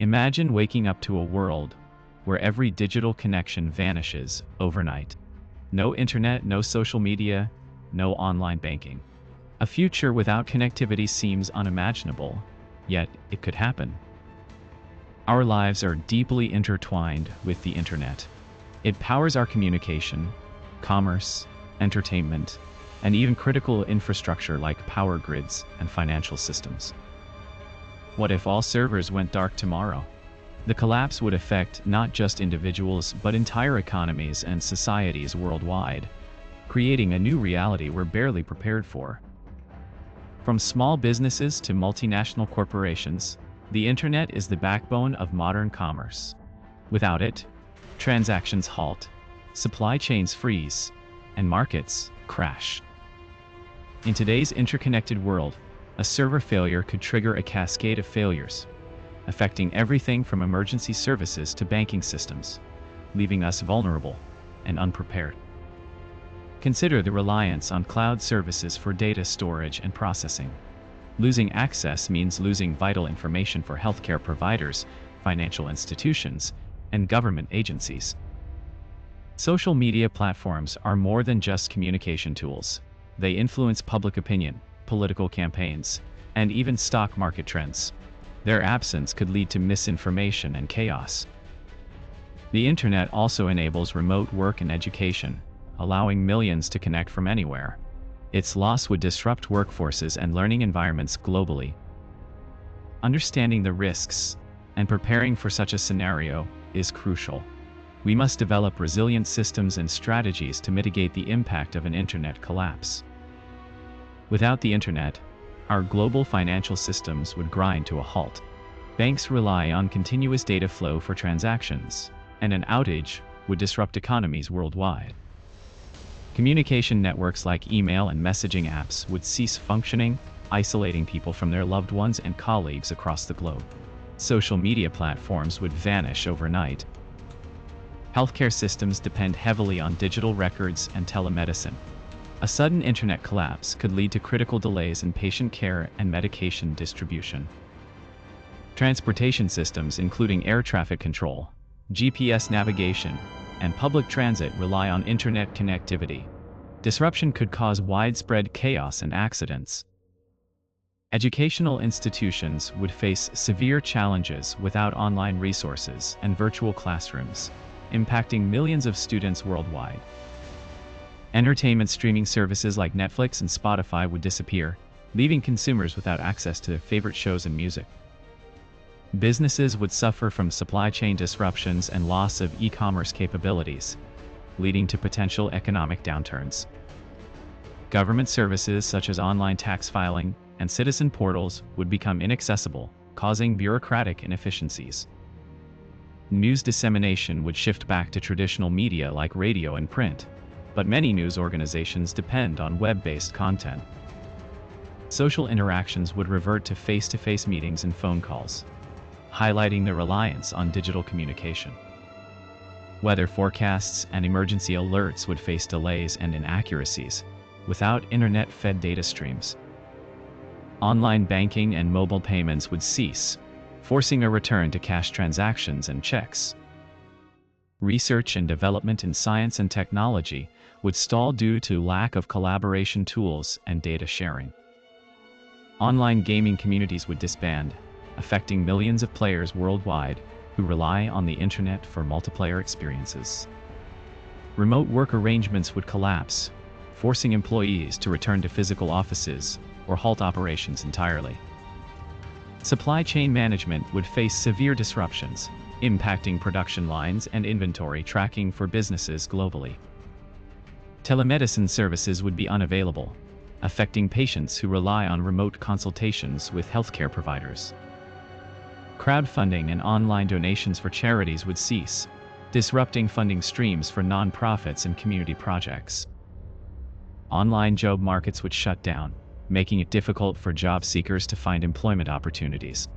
Imagine waking up to a world where every digital connection vanishes overnight. No internet, no social media, no online banking. A future without connectivity seems unimaginable, yet it could happen. Our lives are deeply intertwined with the internet. It powers our communication, commerce, entertainment, and even critical infrastructure like power grids and financial systems. What if all servers went dark tomorrow? The collapse would affect not just individuals but entire economies and societies worldwide, creating a new reality we're barely prepared for. From small businesses to multinational corporations, the internet is the backbone of modern commerce. Without it, transactions halt, supply chains freeze, and markets crash. In today's interconnected world, a server failure could trigger a cascade of failures, affecting everything from emergency services to banking systems, leaving us vulnerable and unprepared. Consider the reliance on cloud services for data storage and processing. Losing access means losing vital information for healthcare providers, financial institutions, and government agencies. Social media platforms are more than just communication tools. They influence public opinion, political campaigns, and even stock market trends. Their absence could lead to misinformation and chaos. The internet also enables remote work and education, allowing millions to connect from anywhere. Its loss would disrupt workforces and learning environments globally. Understanding the risks and preparing for such a scenario is crucial. We must develop resilient systems and strategies to mitigate the impact of an internet collapse. Without the internet, our global financial systems would grind to a halt. Banks rely on continuous data flow for transactions, and an outage would disrupt economies worldwide. Communication networks like email and messaging apps would cease functioning, isolating people from their loved ones and colleagues across the globe. Social media platforms would vanish overnight. Healthcare systems depend heavily on digital records and telemedicine. A sudden internet collapse could lead to critical delays in patient care and medication distribution. Transportation systems including air traffic control, GPS navigation, and public transit rely on internet connectivity. Disruption could cause widespread chaos and accidents. Educational institutions would face severe challenges without online resources and virtual classrooms, impacting millions of students worldwide. Entertainment streaming services like Netflix and Spotify would disappear, leaving consumers without access to their favorite shows and music. Businesses would suffer from supply chain disruptions and loss of e-commerce capabilities, leading to potential economic downturns. Government services such as online tax filing and citizen portals would become inaccessible, causing bureaucratic inefficiencies. News dissemination would shift back to traditional media like radio and print, but many news organizations depend on web-based content. Social interactions would revert to face-to-face meetings and phone calls, highlighting the reliance on digital communication. Weather forecasts and emergency alerts would face delays and inaccuracies, without internet-fed data streams. Online banking and mobile payments would cease, forcing a return to cash transactions and checks. Research and development in science and technology would stall due to lack of collaboration tools and data sharing. Online gaming communities would disband, affecting millions of players worldwide who rely on the internet for multiplayer experiences. Remote work arrangements would collapse, forcing employees to return to physical offices or halt operations entirely. Supply chain management would face severe disruptions, impacting production lines and inventory tracking for businesses globally. Telemedicine services would be unavailable, affecting patients who rely on remote consultations with healthcare providers. Crowdfunding and online donations for charities would cease, disrupting funding streams for nonprofits and community projects. Online job markets would shut down, making it difficult for job seekers to find employment opportunities.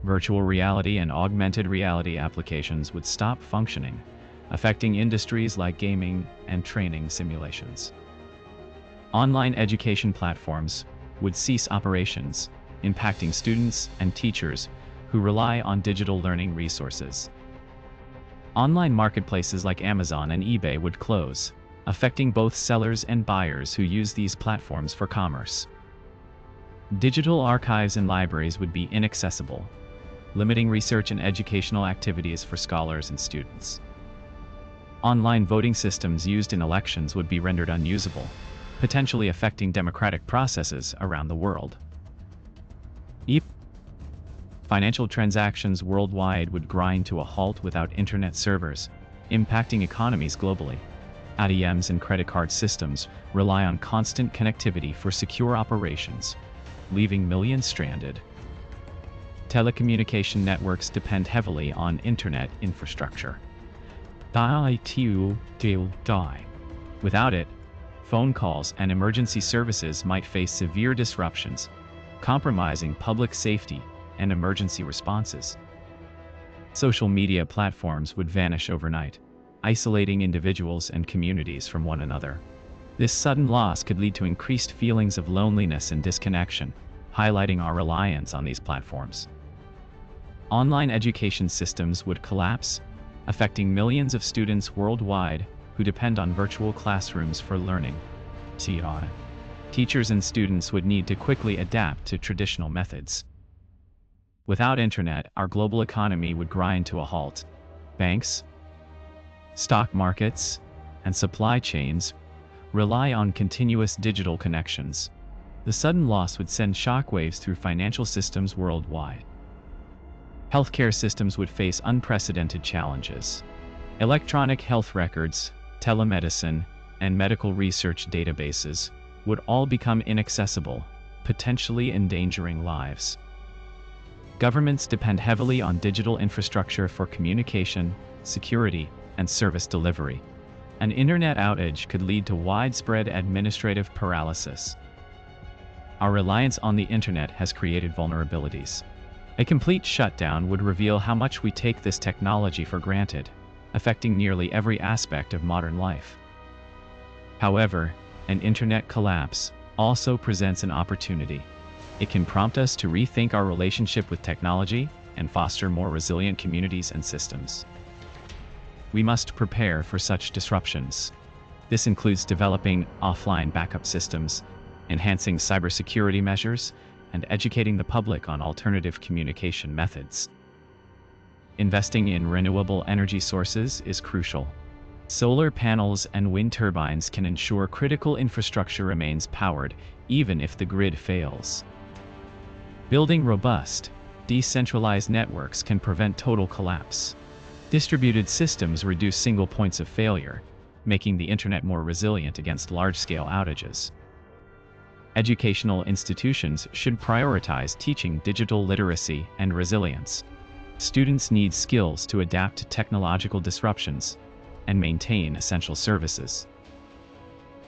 Virtual reality and augmented reality applications would stop functioning, affecting industries like gaming and training simulations. Online education platforms would cease operations, impacting students and teachers who rely on digital learning resources. Online marketplaces like Amazon and eBay would close, affecting both sellers and buyers who use these platforms for commerce. Digital archives and libraries would be inaccessible, limiting research and educational activities for scholars and students. Online voting systems used in elections would be rendered unusable, potentially affecting democratic processes around the world. Financial transactions worldwide would grind to a halt without internet servers, impacting economies globally. ATMs and credit card systems rely on constant connectivity for secure operations, leaving millions stranded. Telecommunication networks depend heavily on internet infrastructure. Without it, phone calls and emergency services might face severe disruptions, compromising public safety and emergency responses. Social media platforms would vanish overnight, isolating individuals and communities from one another. This sudden loss could lead to increased feelings of loneliness and disconnection, highlighting our reliance on these platforms. Online education systems would collapse, affecting millions of students worldwide who depend on virtual classrooms for learning. Teachers and students would need to quickly adapt to traditional methods. Without internet, our global economy would grind to a halt. Banks, stock markets, and supply chains rely on continuous digital connections. The sudden loss would send shockwaves through financial systems worldwide. Healthcare systems would face unprecedented challenges. Electronic health records, telemedicine, and medical research databases would all become inaccessible, potentially endangering lives. Governments depend heavily on digital infrastructure for communication, security, and service delivery. An internet outage could lead to widespread administrative paralysis. Our reliance on the internet has created vulnerabilities. A complete shutdown would reveal how much we take this technology for granted, affecting nearly every aspect of modern life. However, an internet collapse also presents an opportunity. It can prompt us to rethink our relationship with technology and foster more resilient communities and systems. We must prepare for such disruptions. This includes developing offline backup systems, enhancing cybersecurity measures, and educating the public on alternative communication methods. Investing in renewable energy sources is crucial. Solar panels and wind turbines can ensure critical infrastructure remains powered, even if the grid fails. Building robust, decentralized networks can prevent total collapse. Distributed systems reduce single points of failure, making the internet more resilient against large-scale outages. Educational institutions should prioritize teaching digital literacy and resilience. Students need skills to adapt to technological disruptions and maintain essential services.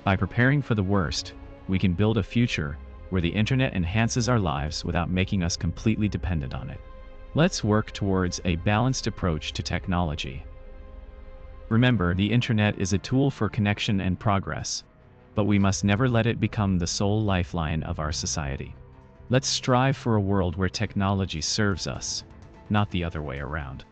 By preparing for the worst, we can build a future where the internet enhances our lives without making us completely dependent on it. Let's work towards a balanced approach to technology. Remember, the internet is a tool for connection and progress, but we must never let it become the sole lifeline of our society. Let's strive for a world where technology serves us, not the other way around.